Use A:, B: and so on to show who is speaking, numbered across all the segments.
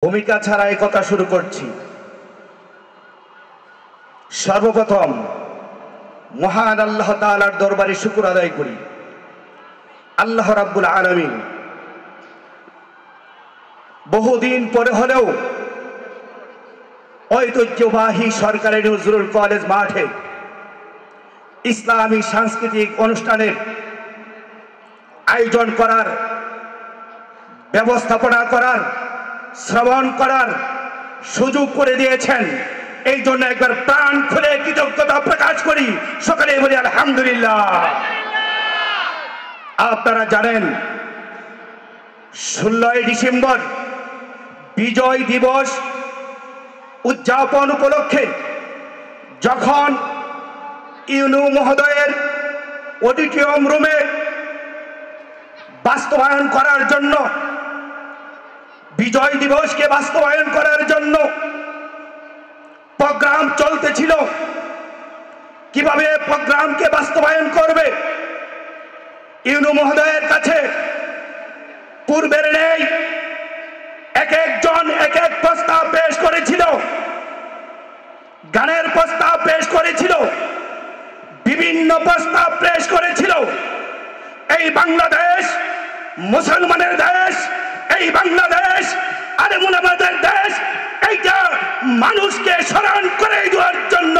A: ভূমিকা ছাড়াই কথা শুরু করছি। সর্বপ্রথম মহান আল্লাহ তাআলার দরবারে শুকর আদায় করি। আল্লাহ রাব্বুল আলামিন বহুদিন পরে হলেও ঐতিহ্যবাহী সরকারি নজরুল কলেজ মাঠে ইসলামী সাংস্কৃতিক অনুষ্ঠানের আয়োজন করার, ব্যবস্থাপনা করার, শ্রবণ করার সুযোগ করে দিয়েছেন। এই জন্য একবার প্রাণ খুলে কৃতজ্ঞতা প্রকাশ করি, সকলে বলি আলহামদুলিল্লাহ। আপনারা জানেন 16 ডিসেম্বর বিজয় দিবস উদযাপন উপলক্ষে যখন ইউনু মহোদয়ের অডিটোরিয়াম রুমে বাস্তবায়ন করার জন্য, বিজয় দিবসকে বাস্তবায়ন করার জন্য প্রোগ্রাম চলতেছিল, কিভাবে প্রোগ্রামকে বাস্তবায়ন করবে, ইউনু মহোদয়ের কাছে পূর্বের নেই এক একজন এক এক প্রস্তাব পেশ করেছিল, গানের প্রস্তাব পেশ করেছিল, বিভিন্ন প্রস্তাব পেশ করেছিল। এই বাংলাদেশ মুসলমানের দেশ, এই বাংলাদেশ আলেম ওলামাদের দেশ। এইটা মানুষকে স্মরণ করে দেওয়ার জন্য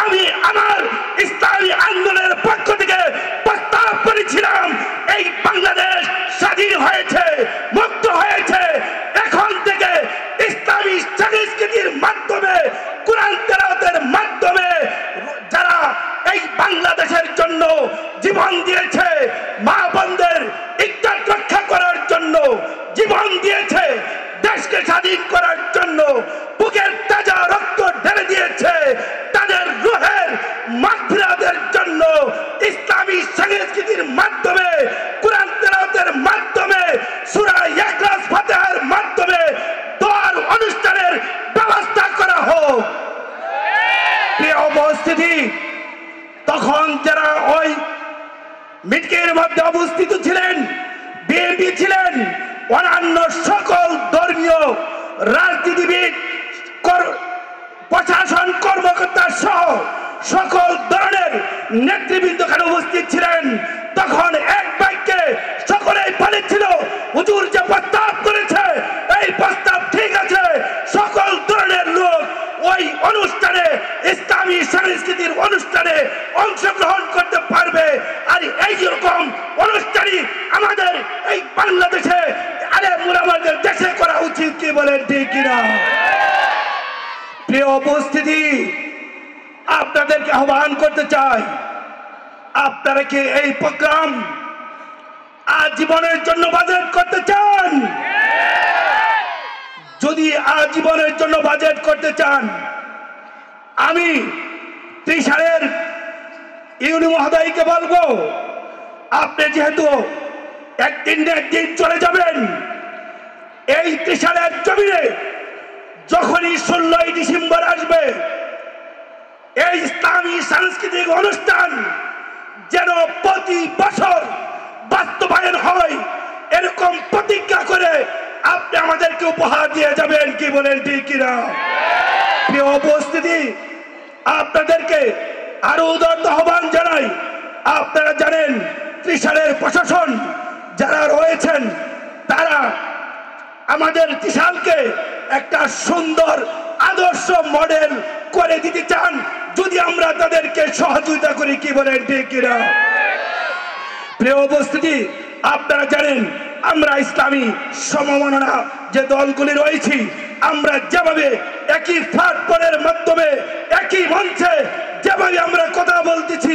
A: আমি আমার ইসলামী আন্দোলনের পক্ষ থেকে প্রস্তাব করেছিলাম। এই বাংলাদেশ স্বাধীন হয়েছে, মুক্ত হয়েছে, এখন থেকে ইসলামী সংস্কৃতির মাধ্যমে, কোরআন তেলাওয়াতের মাধ্যমে যারা এই বাংলাদেশের জন্য জীবন দিয়েছে, মা বোনদের ইজ্জত রক্ষা করার জন্য জীবন দিয়েছে, দেশকে স্বাধীন করার জন্য বুকের তাজা রক্ত ঢেলে দিয়েছে, তাদের রুহের মাগফিরাতের জন্য ইসলামী সংস্কৃতির মাধ্যমে, কোরআন তেলাওয়াতের মাধ্যমে, সূরা ইখলাস ফাতিহার মাধ্যমে দোয়ার অনুষ্ঠানের ব্যবস্থা করা হোক। প্রিয় উপস্থিতি, তখন যারা ওই মিটিংয়ের মধ্যে অবস্থিত ছিলেন, বিএনপি ছিলেন, অন্যান্য সকল ধর্মীয় রাজনীতিবিদ, প্রশাসন কর্মকর্তা সহ সকল ধরনের নেতৃবৃন্দ এখানে উপস্থিত ছিলেন। তখন এক বাক্যে সকলেই বলেছিল, হুজুর যে প্রস্তাব করেছে এই প্রস্তাব ঠিক আছে, সকল ধরনের লোক ওই অনুষ্ঠানে, ইসলামী সংস্কৃতির অনুষ্ঠানে অংশগ্রহণ করতে পারবে। আর এইরকম অনুষ্ঠানই আমাদের এই বাংলাদেশে আলেম ওলামাদের দেশে করা উচিত, কি বলেন ঠিক কিনা? প্রিয় উপস্থিতি, আপনাদেরকে আহ্বান করতে চাই, আপনারা কি এই প্রোগ্রাম আজীবনের জন্য বাজেট করতে চান? যদি আজীবনের জন্য বাজেট করতে চান, আমি ত্রিশালের ইউনু মহোদয়কে বলবো, আপনি যেহেতু একদিন না একদিন চলে যাবেন, এই ত্রিশালের জমিনে যখনই 16 ডিসেম্বর আসবে, এই ইসলামী সাংস্কৃতিক অনুষ্ঠান যেন প্রতি বছর বাস্তবায়ন হয়, এরকম প্রতিজ্ঞা করে আপনি আমাদেরকে উপহার দিয়ে যাবেন, কি বলেন ঠিক কিনা? প্রিয় উপস্থিতি, আপনাদেরকে আরো উদারত আহ্বান জানাই। আপনারা জানেন ত্রিশালের প্রশাসন যারা রয়েছেন, তারা আমাদের ত্রিশালকে একটা সুন্দর আদর্শ মডেল করে দিতে চান, যদি আমরা তাদেরকে সহযোগিতা করি, কি বলেন ঠিক কিনা? প্রিয় উপস্থিতি, আপনারা জানেন আমরা ইসলামী সমমনা যে দলগুলি রয়েছি, আমরা যেভাবে একই প্ল্যাটফর্মের মাধ্যমে, একই মঞ্চে যেভাবে আমরা কথা বলতেছি,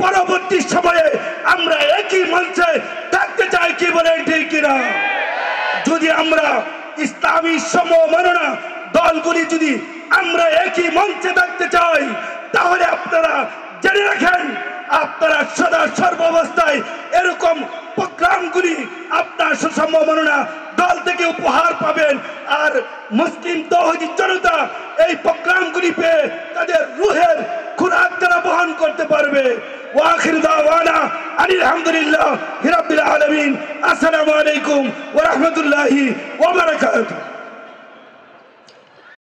A: পরবর্তী সময়ে আমরা একই মঞ্চে থাকতে চাই, কি বলেন ঠিক কিনা? যদি আমরা ইসলামী সমমনা দলগুলি যদি আমরা একই মঞ্চে থাকতে চাই, তাহলে আপনারা জেনে রাখেন, আপনারা সদা সর্বাবস্থায় এরকম প্রোগ্রামগুলি আপনার সমমনা দল থেকে উপহার পাবেন। আর মুসলিম তৌহিদি জনতা এই প্রোগ্রামগুলি পেয়ে তাদের রুহের খুরাক তারা বহন করতে পারবে। ওয়া আখিরু দাওয়ানা আনিল হামদুলিল্লাহি রাব্বিল আলামিন। আসসালামু আলাইকুম ওয়া রাহমাতুল্লাহি ওয়া বারাকাতুহু।